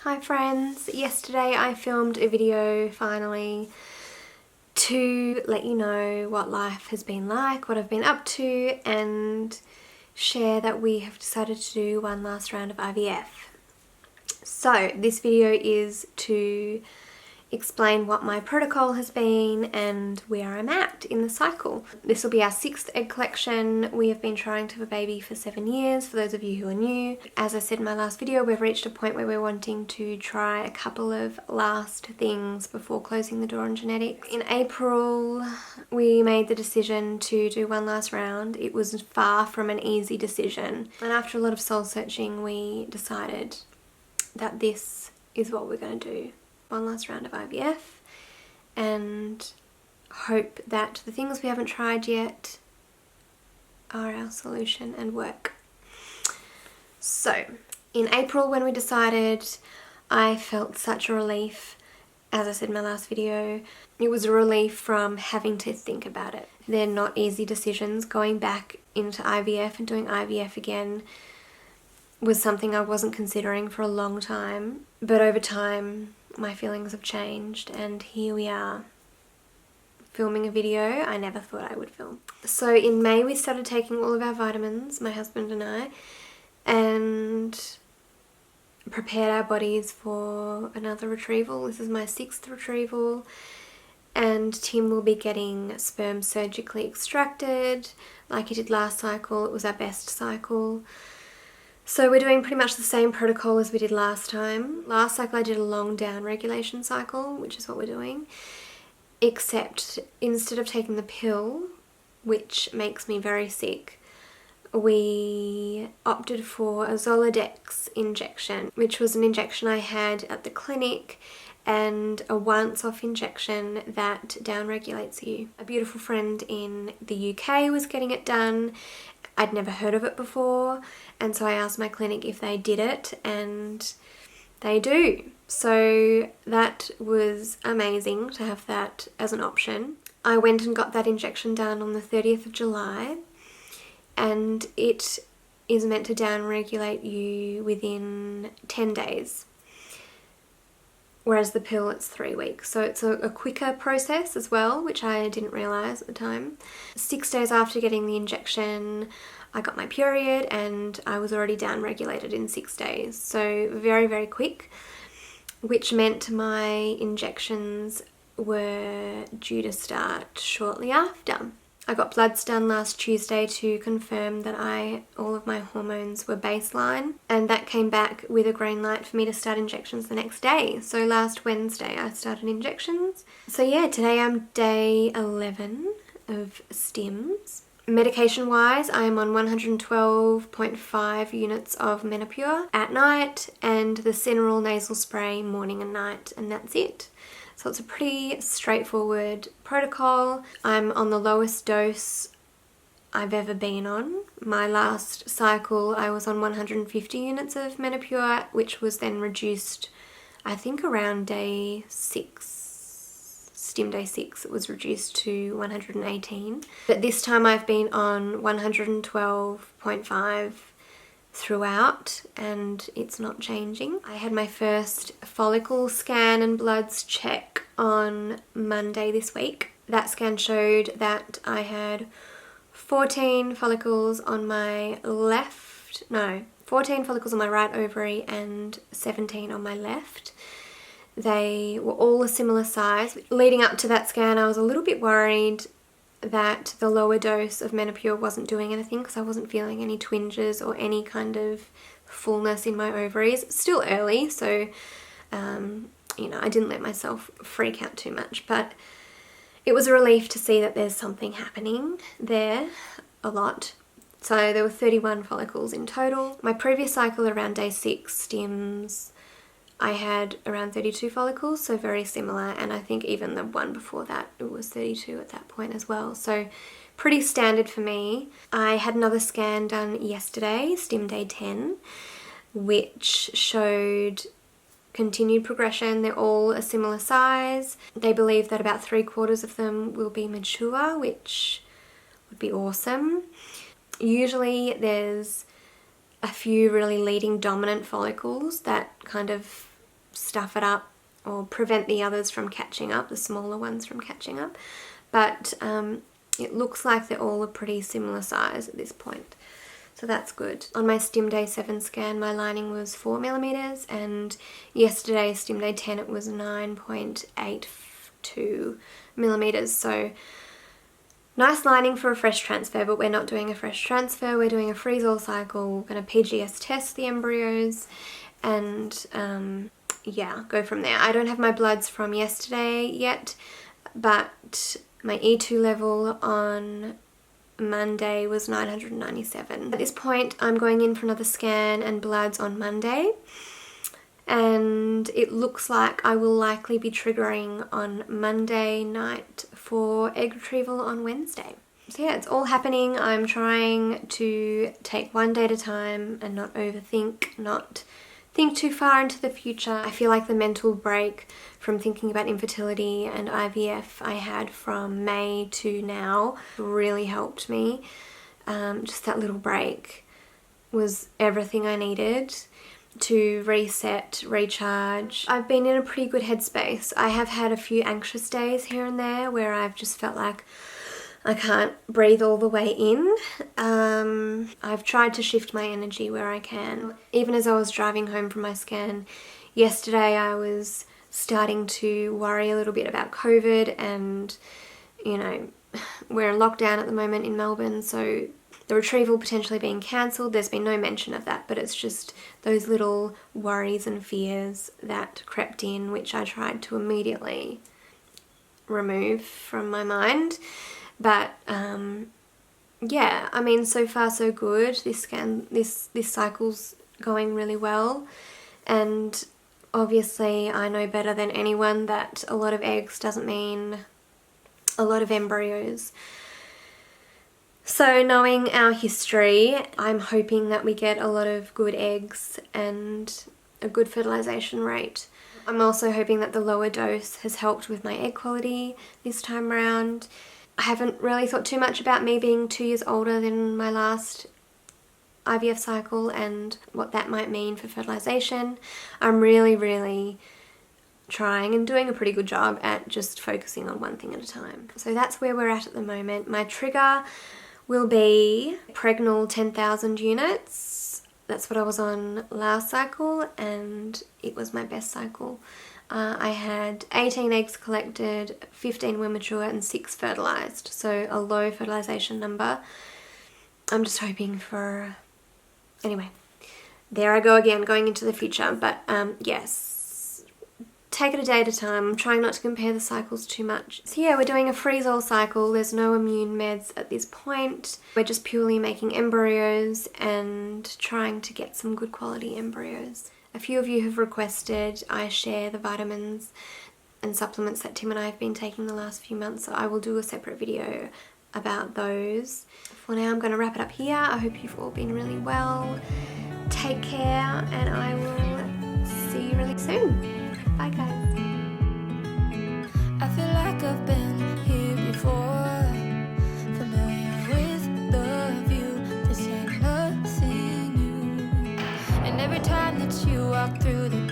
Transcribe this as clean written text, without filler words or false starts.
Hi friends, yesterday I filmed a video finally to let you know what life has been like, what I've been up to, and share that we have decided to do one last round of IVF. So this video is to explain what my protocol has been and where I'm at in the cycle. This will be our 6th egg collection. We have been trying to have a baby for 7 years, for those of you who are new. As I said in my last video, we've reached a point where we're wanting to try a couple of last things before closing the door on genetics. In April, we made the decision to do one last round. It was far from an easy decision. And after a lot of soul searching, we decided that this is what we're going to do. One last round of IVF and hope that the things we haven't tried yet are our solution and work. So in April when we decided, I felt such a relief. As I said in my last video, it was a relief from having to think about it. They're not easy decisions. Going back into IVF and doing IVF again was something I wasn't considering for a long time, but over time my feelings have changed and here we are filming a video I never thought I would film. So in May we started taking all of our vitamins, my husband and I, and prepared our bodies for another retrieval. This is my 6th retrieval and Tim will be getting sperm surgically extracted like he did last cycle. It was our best cycle. So we're doing pretty much the same protocol as we did last time. Last cycle I did a long down regulation cycle, which is what we're doing, except instead of taking the pill, which makes me very sick, we opted for a Zoladex injection, which was an injection I had at the clinic and a once-off injection that down-regulates you. A beautiful friend in the UK was getting it done. I'd never heard of it before, and so I asked my clinic if they did it, and they do. So that was amazing to have that as an option. I went and got that injection done on the 30th of July, and it is meant to down-regulate you within 10 days. Whereas the pill, it's 3 weeks. So it's a quicker process as well, which I didn't realise at the time. 6 days after getting the injection, I got my period and I was already down-regulated in 6 days. So very, very quick, which meant my injections were due to start shortly after. I got bloods done last Tuesday to confirm that all of my hormones were baseline, and that came back with a green light for me to start injections the next day. So last Wednesday I started injections. So yeah, today I'm day 11 of stims. Medication wise, I'm on 112.5 units of Menopur at night and the Cineral nasal spray morning and night, and that's it. So it's a pretty straightforward protocol. I'm on the lowest dose I've ever been on. My last cycle I was on 150 units of Menopur, which was then reduced, I think around day 6, stim day 6, it was reduced to 118. But this time I've been on 112.5 throughout and it's not changing. I had my first follicle scan and bloods check on Monday this week. That scan showed that I had 14 follicles on my left, no, 14 follicles on my right ovary and 17 on my left. They were all a similar size. Leading up to that scan I was a little bit worried that the lower dose of Menopur wasn't doing anything because I wasn't feeling any twinges or any kind of fullness in my ovaries. Still early, so you know, I didn't let myself freak out too much, but it was a relief to see that there's something happening there a lot. So there were 31 follicles in total. My previous cycle around day 6 stims, I had around 32 follicles, so very similar, and I think even the one before that, it was 32 at that point as well, so pretty standard for me. I had another scan done yesterday, stim day 10, which showed continued progression. They're all a similar size. They believe that about 3/4 of them will be mature, which would be awesome. Usually there's a few really leading dominant follicles that kind of stuff it up or prevent the others from catching up, the smaller ones from catching up. But it looks like they're all a pretty similar size at this point. So that's good. On my STIM Day 7 scan, my lining was 4 millimeters, and yesterday, STIM Day 10, it was 9.82 millimeters. So nice lining for a fresh transfer, but we're not doing a fresh transfer. We're doing a freeze-all cycle. We're going to PGS test the embryos and yeah, go from there. I don't have my bloods from yesterday yet, but my E2 level on Monday was 997. At this point, I'm going in for another scan and bloods on Monday, and it looks like I will likely be triggering on Monday night for egg retrieval on Wednesday. So yeah, it's all happening. I'm trying to take one day at a time and not overthink, not think too far into the future. I feel like the mental break from thinking about infertility and IVF I had from May to now really helped me. Just that little break was everything I needed to reset, recharge. I've been in a pretty good headspace. I have had a few anxious days here and there where I've just felt like I can't breathe all the way in. I've tried to shift my energy where I can. Even as I was driving home from my scan yesterday, I was starting to worry a little bit about COVID, and you know, we're in lockdown at the moment in Melbourne, so the retrieval potentially being cancelled, there's been no mention of that, but it's just those little worries and fears that crept in, which I tried to immediately remove from my mind. But yeah, I mean, so far so good. This cycle's going really well, and obviously I know better than anyone that a lot of eggs doesn't mean a lot of embryos. So knowing our history, I'm hoping that we get a lot of good eggs and a good fertilization rate. I'm also hoping that the lower dose has helped with my egg quality this time around. I haven't really thought too much about me being 2 years older than my last IVF cycle and what that might mean for fertilization. I'm really trying and doing a pretty good job at just focusing on one thing at a time. So that's where we're at the moment. My trigger will be Pregnal 10,000 units. That's what I was on last cycle, and it was my best cycle. I had 18 eggs collected, 15 were mature and 6 fertilized, so a low fertilization number. I'm just hoping for... Anyway, there I go again, going into the future, but yes, take it a day at a time. I'm trying not to compare the cycles too much. So yeah, we're doing a freeze-all cycle. There's no immune meds at this point. We're just purely making embryos and trying to get some good quality embryos. A few of you have requested I share the vitamins and supplements that Tim and I have been taking the last few months, so I will do a separate video about those. For now, I'm going to wrap it up here. I hope you've all been really well. Take care, and I will see you really soon. Bye guys. I feel like I've been here before, familiar with the view. This ain't nothing new, and every time that you walk through the